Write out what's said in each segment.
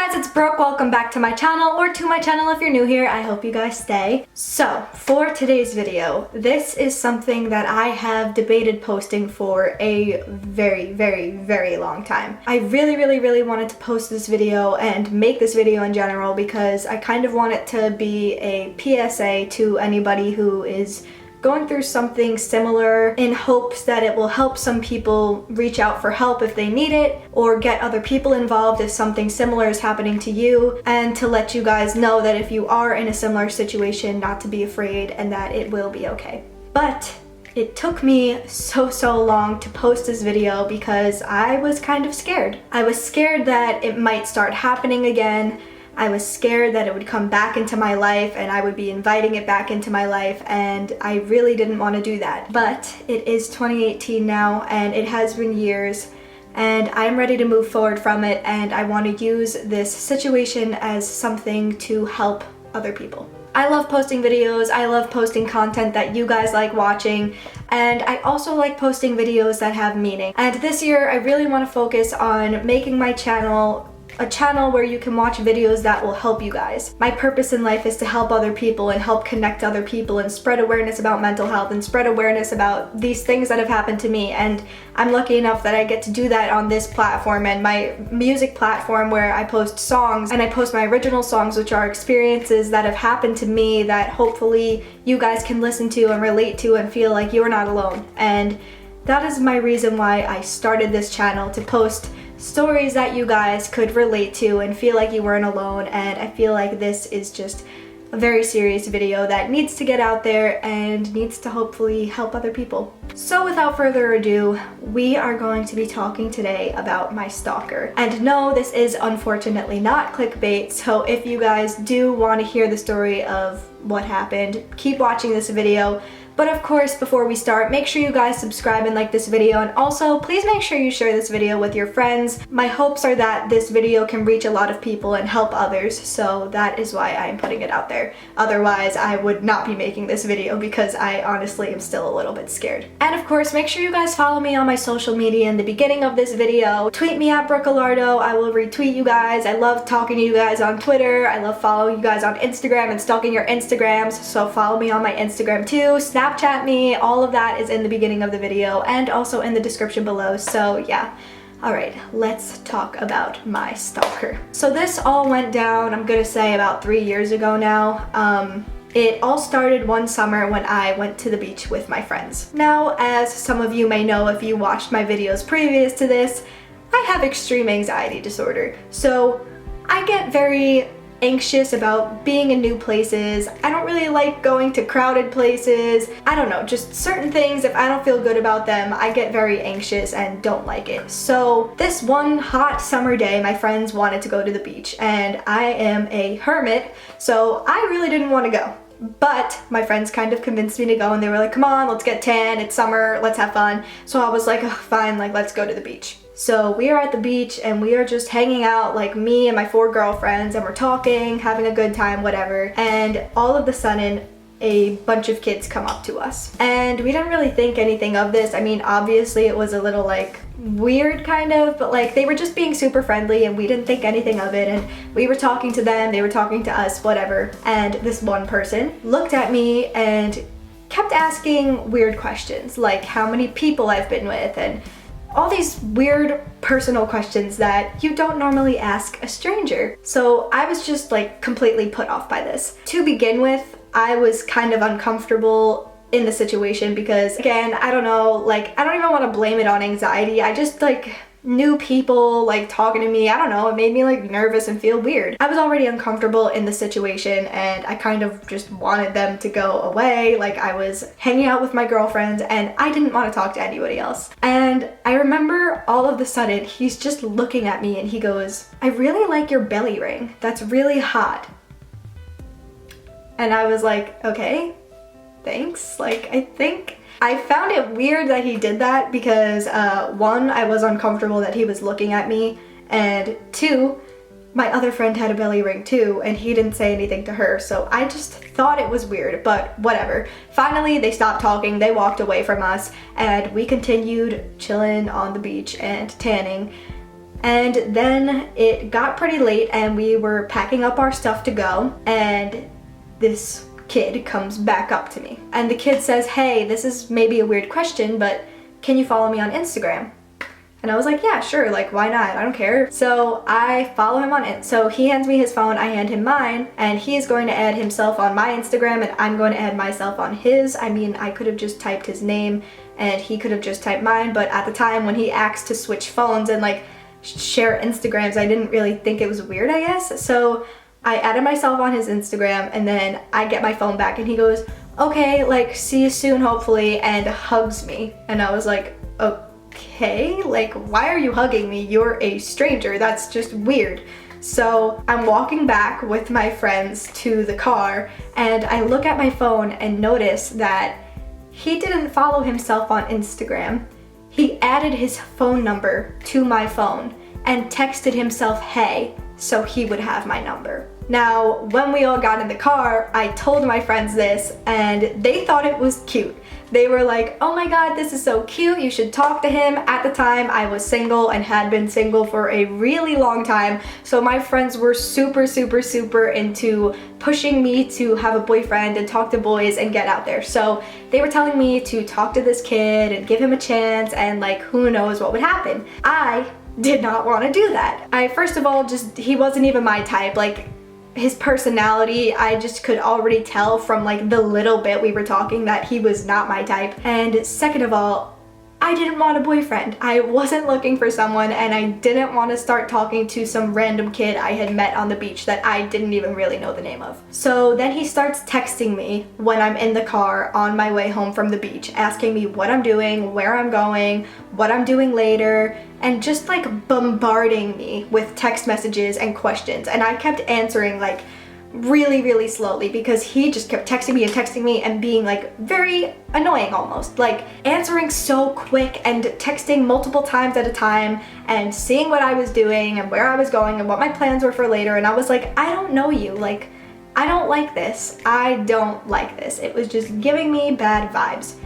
guys, it's Brooke. Welcome back to my channel, or to my channel if you're new here. I hope you guys stay. So, for today's video, this is something that I have debated posting for a very long time. I really wanted to post this video and make this video in general because I kind of want it to be a PSA to anybody who is going through something similar, in hopes that it will help some people reach out for help if they need it, or get other people involved if something similar is happening to you, and to let you guys know that if you are in a similar situation, not to be afraid and that it will be okay. But it took me so long to post this video because I was kind of scared. I was scared that it might start happening again. I was scared that it would come back into my life and I would be inviting it back into my life, and I really didn't want to do that. But it is 2018 now, and it has been years, and I'm ready to move forward from it, and I want to use this situation as something to help other people. I love posting videos, I love posting content that you guys like watching, and I also like posting videos that have meaning. And this year I really want to focus on making my channel a channel where you can watch videos that will help you guys. My purpose in life is to help other people and help connect other people and spread awareness about mental health and spread awareness about these things that have happened to me, and I'm lucky enough that I get to do that on this platform and my music platform, where I post songs, and I post my original songs, which are experiences that have happened to me that hopefully you guys can listen to and relate to and feel like you're not alone. And that is my reason why I started this channel, to post stories that you guys could relate to and feel like you weren't alone. And I feel like this is just a very serious video that needs to get out there and needs to hopefully help other people. So without further ado, we are going to be talking today about my stalker. And no, this is unfortunately not clickbait, so if you guys do want to hear the story of what happened, keep watching this video. But of course, before we start, make sure you guys subscribe and like this video, and also please make sure you share this video with your friends. My hopes are that this video can reach a lot of people and help others, so that is why I am putting it out there. Otherwise, I would not be making this video because I honestly am still a little bit scared. And of course, make sure you guys follow me on my social media in the beginning of this video. Tweet me at brookeelardo, I will retweet you guys. I love talking to you guys on Twitter. I love following you guys on Instagram and stalking your Instagrams, so follow me on my Instagram too. Snapchat me, all of that is in the beginning of the video and also in the description below, so yeah. Alright, let's talk about my stalker. So this all went down, I'm gonna say, about 3 years ago now. It all started one summer when I went to the beach with my friends. Now, as some of you may know if you watched my videos previous to this, I have extreme anxiety disorder. So I get very anxious about being in new places. I don't really like going to crowded places. I don't know, just certain things, if I don't feel good about them, I get very anxious and don't like it. So this one hot summer day, my friends wanted to go to the beach, and I am a hermit, so I really didn't want to go. But my friends kind of convinced me to go, and they were like, come on, let's get tan, it's summer, let's have fun. So I was like, oh, fine, like, let's go to the beach. So we are at the beach and we are just hanging out, like me and my 4 girlfriends, and we're talking, having a good time, whatever. And all of a sudden, a bunch of kids come up to us. And we didn't really think anything of this. I mean, obviously it was a little like weird kind of, but like they were just being super friendly and we didn't think anything of it. And we were talking to them, they were talking to us, whatever. And this one person looked at me and kept asking weird questions, like how many people I've been with, and all these weird personal questions that you don't normally ask a stranger. So I was just like completely put off by this. To begin with, I was kind of uncomfortable in the situation because, again, I don't know, like, I don't even want to blame it on anxiety. I just like new people like talking to me, I don't know, it made me like nervous and feel weird. I was already uncomfortable in the situation and I kind of just wanted them to go away. Like, I was hanging out with my girlfriends and I didn't want to talk to anybody else. And I remember all of a sudden he's just looking at me and he goes, I really like your belly ring, that's really hot. And I was like, okay, thanks. Like, I found it weird that he did that because, one, I was uncomfortable that he was looking at me, and two, my other friend had a belly ring too, and he didn't say anything to her, so I just thought it was weird, but whatever. Finally, they stopped talking, they walked away from us, and we continued chilling on the beach and tanning. And then it got pretty late and we were packing up our stuff to go, and this kid comes back up to me. And the kid says, "Hey, this is maybe a weird question, but can you follow me on Instagram?" And I was like, yeah, sure, like why not? I don't care. So I follow him on it. So he hands me his phone, I hand him mine, and he is going to add himself on my Instagram and I'm going to add myself on his. I mean, I could have just typed his name and he could have just typed mine, but at the time when he asked to switch phones and like share Instagrams, I didn't really think it was weird, I guess. So I added myself on his Instagram, and then I get my phone back and he goes, "Okay, like see you soon hopefully," and hugs me. And I was like, okay, like why are you hugging me? You're a stranger, that's just weird. So I'm walking back with my friends to the car and I look at my phone and notice that he didn't follow himself on Instagram. He added his phone number to my phone and texted himself "hey" so he would have my number. Now, when we all got in the car, I told my friends this and they thought it was cute. They were like, "Oh my god, this is so cute, you should talk to him." At the time, I was single and had been single for a really long time, so my friends were super into pushing me to have a boyfriend and talk to boys and get out there. So they were telling me to talk to this kid and give him a chance and like who knows what would happen. I did not want to do that. First of all, he wasn't even my type. Like, his personality, I just could already tell from like the little bit we were talking that he was not my type. And second of all, I didn't want a boyfriend. I wasn't looking for someone, and I didn't want to start talking to some random kid I had met on the beach that I didn't even really know the name of. So then he starts texting me when I'm in the car on my way home from the beach, asking me what I'm doing, where I'm going, what I'm doing later, and just like bombarding me with text messages and questions. And I kept answering like really slowly because he just kept texting me and being like very annoying almost, like answering so quick and texting multiple times at a time and seeing what I was doing and where I was going and what my plans were for later. And I was like, I don't know you, like I don't like this. I don't like this. It was just giving me bad vibes.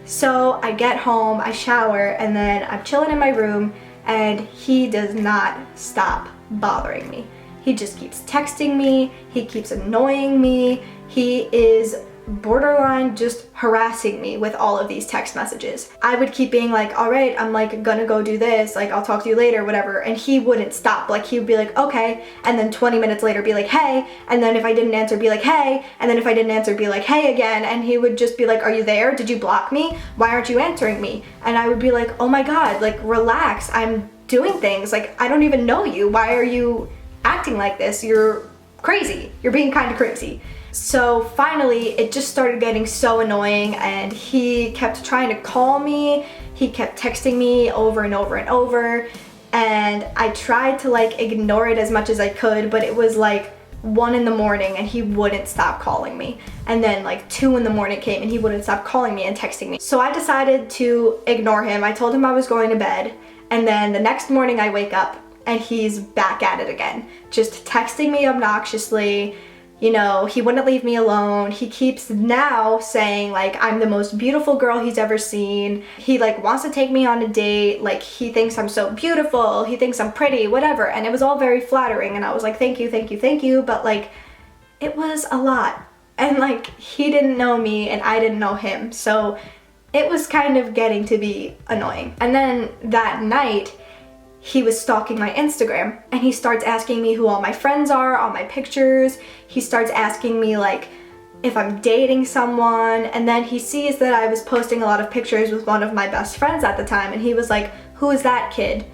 So I get home, I shower, and then I'm chilling in my room and he does not stop bothering me. He just keeps texting me, he keeps annoying me, he is borderline just harassing me with all of these text messages. I would keep being like, all right, I'm like gonna go do this, like I'll talk to you later, whatever, and he wouldn't stop. Like he would be like, okay, and then 20 minutes later be like, hey, and then if I didn't answer, be like, hey, and then if I didn't answer, be like, hey again, and he would just be like, are you there? Did you block me? Why aren't you answering me? And I would be like, oh my god, like relax, I'm doing things, like I don't even know you, why are you acting like this? You're crazy. You're being kind of crazy. So finally, it just started getting so annoying and he kept trying to call me. He kept texting me over and over and over. And I tried to like ignore it as much as I could, but it was like 1 in the morning and he wouldn't stop calling me. And then like 2 in the morning came and he wouldn't stop calling me and texting me. So I decided to ignore him. I told him I was going to bed. And then the next morning I wake up and he's back at it again, just texting me obnoxiously. You know, he wouldn't leave me alone. He keeps now saying like I'm the most beautiful girl he's ever seen. He like wants to take me on a date. Like he thinks I'm so beautiful. He thinks I'm pretty, whatever. And it was all very flattering. And I was like, thank you. But like, it was a lot. And like, he didn't know me and I didn't know him. So it was kind of getting to be annoying. And then that night, he was stalking my Instagram and he starts asking me who all my friends are, all my pictures. He starts asking me like if I'm dating someone, and then he sees that I was posting a lot of pictures with one of my best friends at the time and he was like, who is that kid?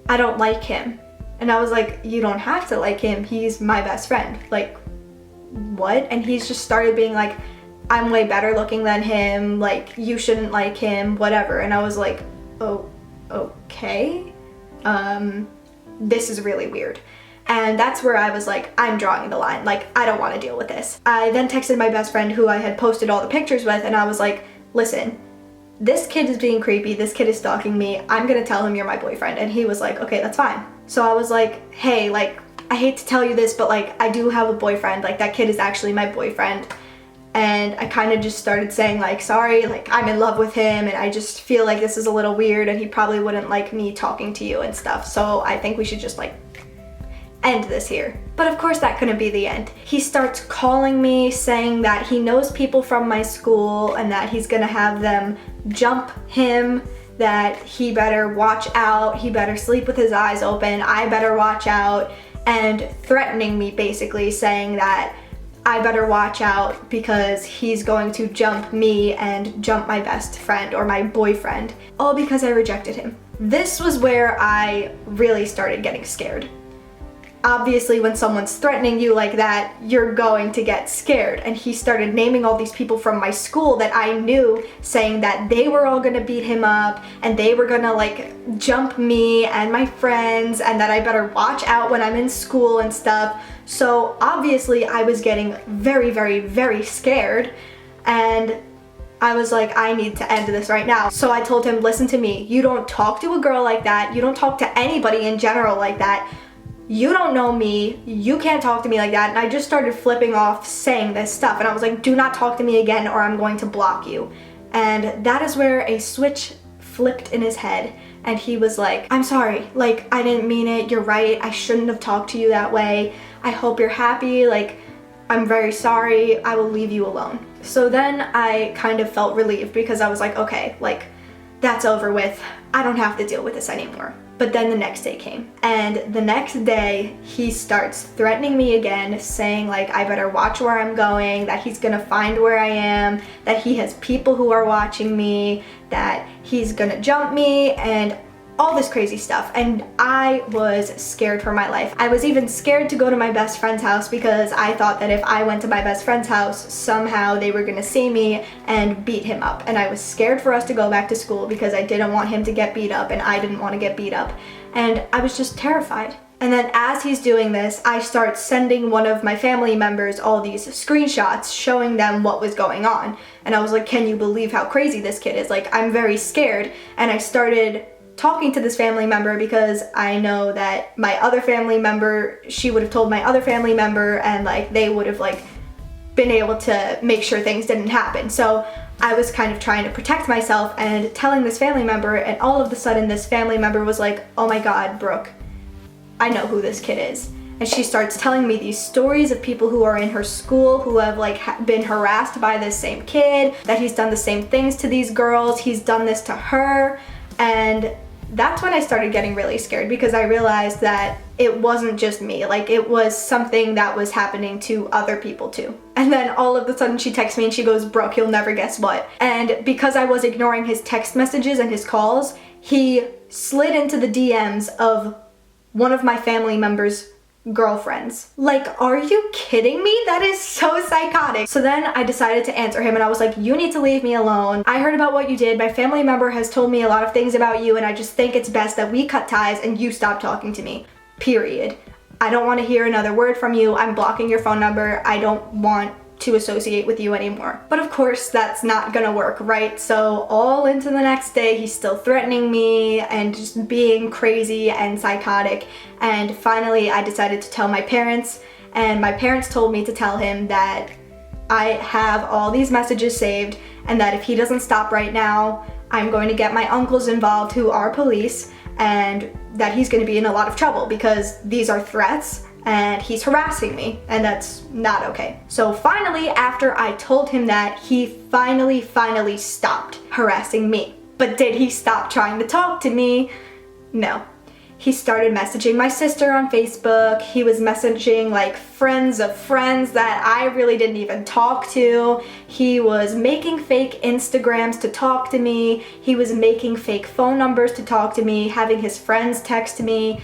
I don't like him. And I was like, you don't have to like him, he's my best friend. Like, what? And he's just started being like, I'm way better looking than him, like you shouldn't like him, whatever. And I was like, oh, okay. This is really weird. And that's where I was like, I'm drawing the line. Like, I don't want to deal with this. I then texted my best friend who I had posted all the pictures with and I was like, listen, this kid is being creepy. This kid is stalking me. I'm gonna tell him you're my boyfriend. And he was like, okay, that's fine. So I was like, hey, like, I hate to tell you this, but like, I do have a boyfriend. Like, that kid is actually my boyfriend. and I kind of just started saying like, sorry, like I'm in love with him and I just feel like this is a little weird and he probably wouldn't like me talking to you and stuff, so I think we should just like end this here. But of course that couldn't be the end. He starts calling me saying that he knows people from my school and that he's gonna have them jump him, that he better watch out, he better sleep with his eyes open, I better watch out, and threatening me, basically saying that I better watch out because he's going to jump me and jump my best friend or my boyfriend, all because I rejected him. This was where I really started getting scared. Obviously, when someone's threatening you like that, you're going to get scared. And he started naming all these people from my school that I knew, saying that they were all gonna beat him up and they were gonna like jump me and my friends, and that I better watch out when I'm in school and stuff. So obviously I was getting very, very, very scared, and I was like, I need to end this right now. So I told him, listen to me, you don't talk to a girl like that, you don't talk to anybody in general like that. You don't know me, you can't talk to me like that. And I just started flipping off saying this stuff, and I was like, do not talk to me again or I'm going to block you. And that is where a switch flipped in his head, and he was like, I'm sorry, like I didn't mean it, you're right, I shouldn't have talked to you that way, I hope you're happy, like I'm very sorry, I will leave you alone. So then I kind of felt relieved because I was like, okay, like that's over with, I don't have to deal with this anymore. But then the next day came, and the next day he starts threatening me again, saying like I better watch where I'm going, that he's gonna find where I am, that he has people who are watching me, that he's gonna jump me, and all this crazy stuff. And I was scared for my life. I was even scared to go to my best friend's house because I thought that if I went to my best friend's house, somehow they were gonna see me and beat him up. And I was scared for us to go back to school because I didn't want him to get beat up and I didn't want to get beat up. And I was just terrified. And then as he's doing this, I start sending one of my family members all these screenshots showing them what was going on. And I was like, can you believe how crazy this kid is? Like, I'm very scared. And I started talking to this family member because I know that my other family member, she would have told my other family member, and like they would have like been able to make sure things didn't happen. So I was kind of trying to protect myself and telling this family member, and all of a sudden this family member was like, oh my God, Brooke, I know who this kid is. And she starts telling me these stories of people who are in her school who have like been harassed by this same kid, that he's done the same things to these girls, he's done this to her. And that's when I started getting really scared because I realized that it wasn't just me, like it was something that was happening to other people too. And then all of a sudden she texts me and she goes, Brooke, you'll never guess what. And because I was ignoring his text messages and his calls, he slid into the DMs of one of my family members' girlfriends. Like, are you kidding me? That is so psychotic. So then I decided to answer him and I was like, you need to leave me alone. I heard about what you did. My family member has told me a lot of things about you and I just think it's best that we cut ties and you stop talking to me. Period. I don't want to hear another word from you. I'm blocking your phone number. I don't want to associate with you anymore. But of course that's not gonna work, right? So all into the next day, he's still threatening me and just being crazy and psychotic. And finally I decided to tell my parents, and my parents told me to tell him that I have all these messages saved and that if he doesn't stop right now, I'm going to get my uncles involved who are police, and that he's going to be in a lot of trouble because these are threats and he's harassing me, and that's not okay. So finally, after I told him that, he finally stopped harassing me. But did he stop trying to talk to me? No. He started messaging my sister on Facebook. He was messaging like friends of friends that I really didn't even talk to. He was making fake Instagrams to talk to me. He was making fake phone numbers to talk to me, having his friends text me.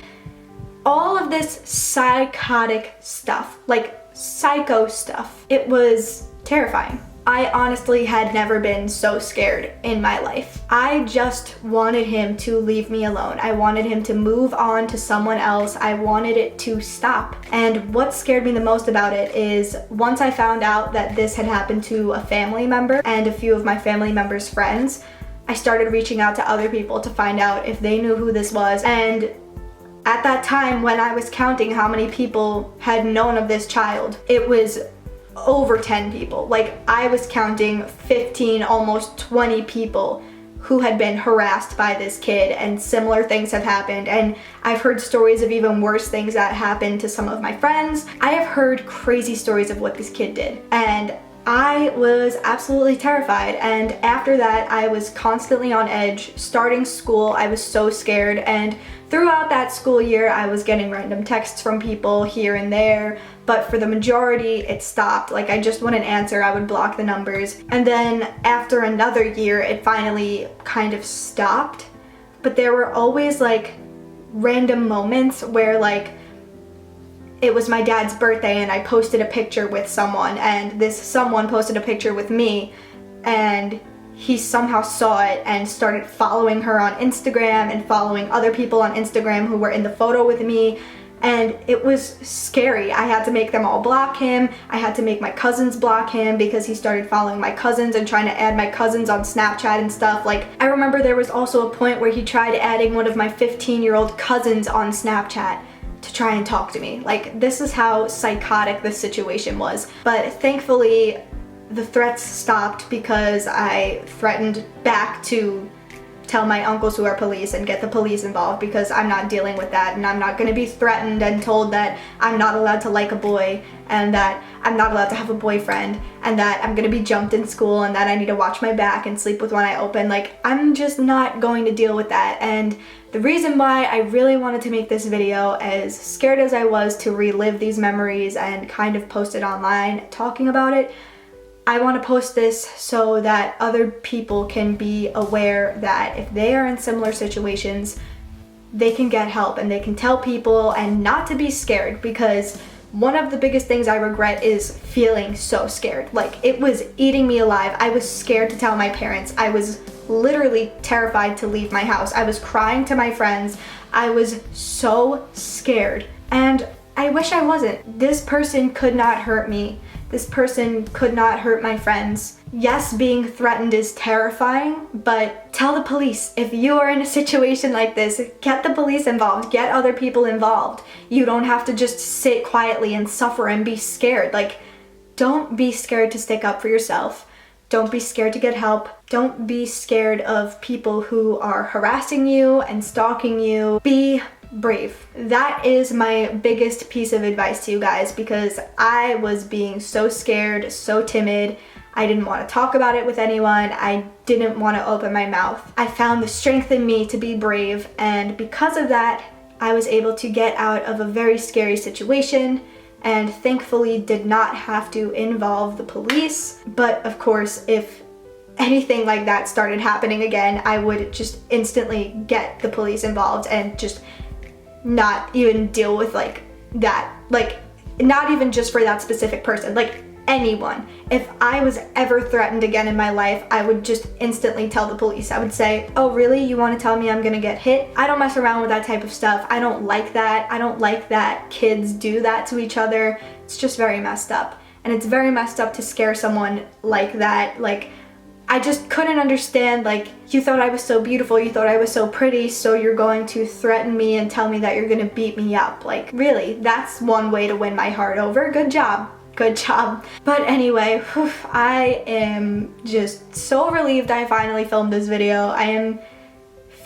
All of this psychotic stuff, like psycho stuff. It was terrifying. I honestly had never been so scared in my life. I just wanted him to leave me alone. I wanted him to move on to someone else. I wanted it to stop. And what scared me the most about it is once I found out that this had happened to a family member and a few of my family members' friends, I started reaching out to other people to find out if they knew who this was. And at that time, when I was counting how many people had known of this child, it was over 10 people. Like, I was counting 15, almost 20 people who had been harassed by this kid, and similar things have happened. And I've heard stories of even worse things that happened to some of my friends. I have heard crazy stories of what this kid did, and I was absolutely terrified. And after that, I was constantly on edge. Starting school, I was so scared, and throughout that school year, I was getting random texts from people here and there, but for the majority, it stopped. Like, I just wouldn't answer, I would block the numbers. And then after another year, it finally kind of stopped. But there were always like random moments where, like, it was my dad's birthday and I posted a picture with someone, and this someone posted a picture with me, and he somehow saw it and started following her on Instagram and following other people on Instagram who were in the photo with me. And it was scary. I had to make them all block him. I had to make my cousins block him because he started following my cousins and trying to add my cousins on Snapchat and stuff. Like, I remember there was also a point where he tried adding one of my 15-year-old cousins on Snapchat to try and talk to me. Like, this is how psychotic this situation was. But thankfully, the threats stopped because I threatened back to tell my uncles who are police and get the police involved, because I'm not dealing with that, and I'm not going to be threatened and told that I'm not allowed to like a boy, and that I'm not allowed to have a boyfriend, and that I'm going to be jumped in school, and that I need to watch my back and sleep with one eye open. Like, I'm just not going to deal with that. And the reason why I really wanted to make this video, as scared as I was to relive these memories and kind of post it online talking about it, I want to post this so that other people can be aware that if they are in similar situations, they can get help and they can tell people, and not to be scared, because one of the biggest things I regret is feeling so scared. Like, it was eating me alive. I was scared to tell my parents. I was literally terrified to leave my house. I was crying to my friends. I was so scared, and I wish I wasn't. This person could not hurt me. This person could not hurt my friends. Yes, being threatened is terrifying, but tell the police. If you are in a situation like this, get the police involved, get other people involved. You don't have to just sit quietly and suffer and be scared. Like, don't be scared to stick up for yourself. Don't be scared to get help. Don't be scared of people who are harassing you and stalking you. Be brave. That is my biggest piece of advice to you guys, because I was being so scared, so timid. I didn't want to talk about it with anyone. I didn't want to open my mouth. I found the strength in me to be brave, and because of that, I was able to get out of a very scary situation, and thankfully did not have to involve the police. But of course, if anything like that started happening again, I would just instantly get the police involved and just not even deal with like that. Like, not even just for that specific person, like anyone. If I was ever threatened again in my life, I would just instantly tell the police. I would say, oh really, you want to tell me I'm gonna get hit? I don't mess around with that type of stuff. I don't like that. I don't like that kids do that to each other. It's just very messed up, and it's very messed up to scare someone like that. Like, I just couldn't understand, like, you thought I was so beautiful, you thought I was so pretty, so you're going to threaten me and tell me that you're gonna beat me up. Like, really, that's one way to win my heart over. Good job. Good job. But anyway, whew, I am just so relieved I finally filmed this video. I am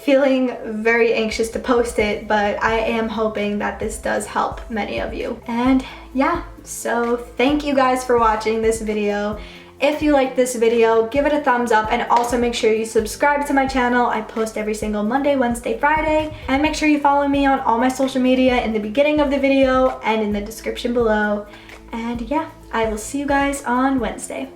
feeling very anxious to post it, but I am hoping that this does help many of you. And yeah, so thank you guys for watching this video. If you like this video, give it a thumbs up, and also make sure you subscribe to my channel. I post every single Monday, Wednesday, Friday, and make sure you follow me on all my social media in the beginning of the video and in the description below. And yeah, I will see you guys on Wednesday.